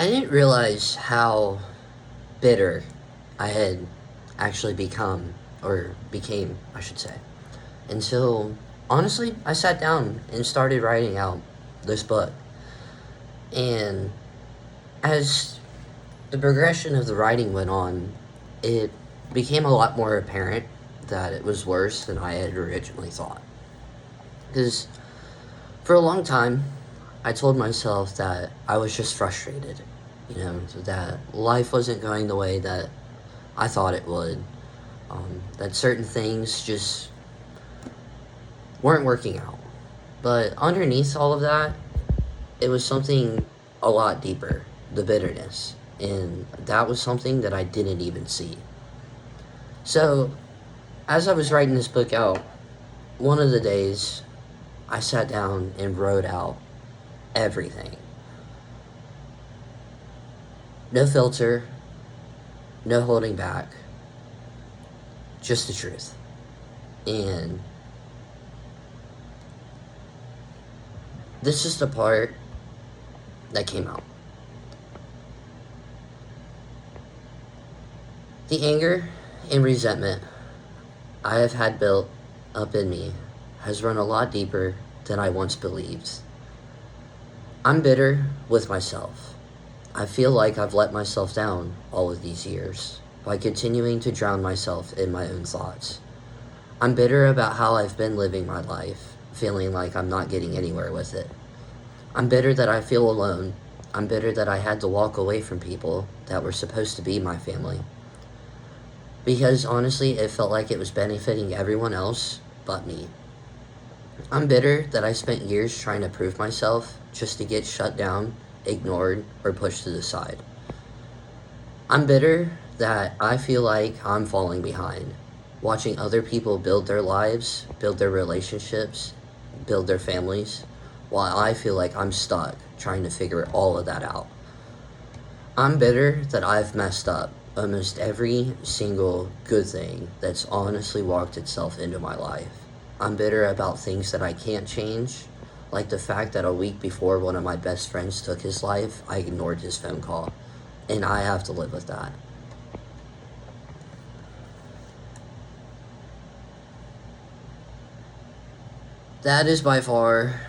I didn't realize how bitter I had actually become, or became, I should say, until honestly, I sat down and started writing out this book. And as the progression of the writing went on, it became a lot more apparent that it was worse than I had originally thought. Because for a long time, I told myself that I was just frustrated, that life wasn't going the way that I thought it would, that certain things just weren't working out. But underneath all of that, it was something a lot deeper, the bitterness. And that was something that I didn't even see. So, as I was writing this book out, one of the days I sat down and wrote out everything. No filter, no holding back, just the truth. And this is the part that came out. The anger and resentment I have had built up in me has run a lot deeper than I once believed. I'm bitter with myself. I feel like I've let myself down all of these years by continuing to drown myself in my own thoughts. I'm bitter about how I've been living my life, feeling like I'm not getting anywhere with it. I'm bitter that I feel alone. I'm bitter that I had to walk away from people that were supposed to be my family. Because honestly, it felt like it was benefiting everyone else but me. I'm bitter that I spent years trying to prove myself just to get shut down, ignored, or pushed to the side. I'm bitter that I feel like I'm falling behind, watching other people build their lives, build their relationships, build their families, while I feel like I'm stuck trying to figure all of that out. I'm bitter that I've messed up almost every single good thing that's honestly walked itself into my life. I'm bitter about things that I can't change, like the fact that a week before one of my best friends took his life, I ignored his phone call, and I have to live with that. That is by far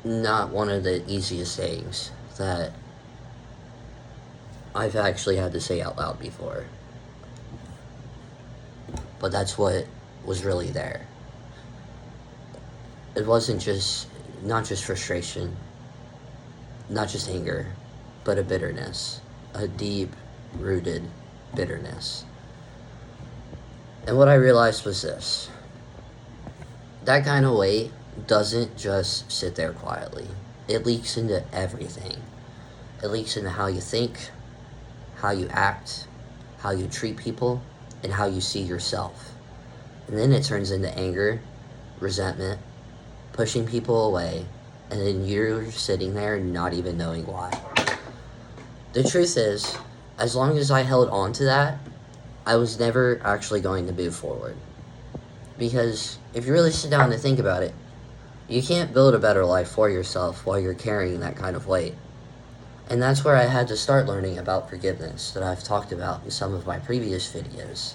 not one of the easiest things that I've actually had to say out loud before. But that's what was really there. It wasn't just, not just frustration, not just anger, but a bitterness, a deep rooted bitterness. And what I realized was this: that kind of weight doesn't just sit there quietly, it leaks into everything. It leaks into how you think, how you act, how you treat people, and how you see yourself. And then it turns into anger, resentment, pushing people away, and then you're sitting there not even knowing why. The truth is, as long as I held on to that, I was never actually going to move forward. Because if you really sit down and think about it, you can't build a better life for yourself while you're carrying that kind of weight. And that's where I had to start learning about forgiveness that I've talked about in some of my previous videos.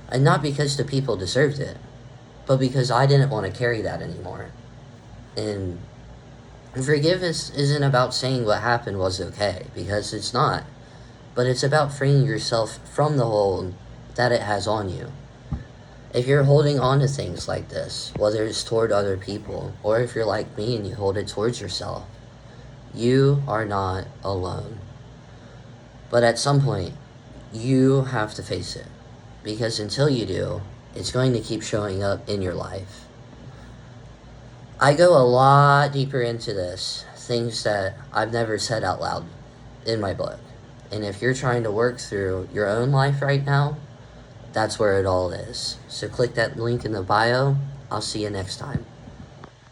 And not because the people deserved it, but because I didn't want to carry that anymore. And forgiveness isn't about saying what happened was okay, because it's not. But it's about freeing yourself from the hold that it has on you. If you're holding on to things like this, whether it's toward other people, or if you're like me and you hold it towards yourself, you are not alone. But at some point, you have to face it. Because until you do, it's going to keep showing up in your life. I go a lot deeper into this, things that I've never said out loud in my book. And if you're trying to work through your own life right now, that's where it all is. So click that link in the bio. I'll see you next time.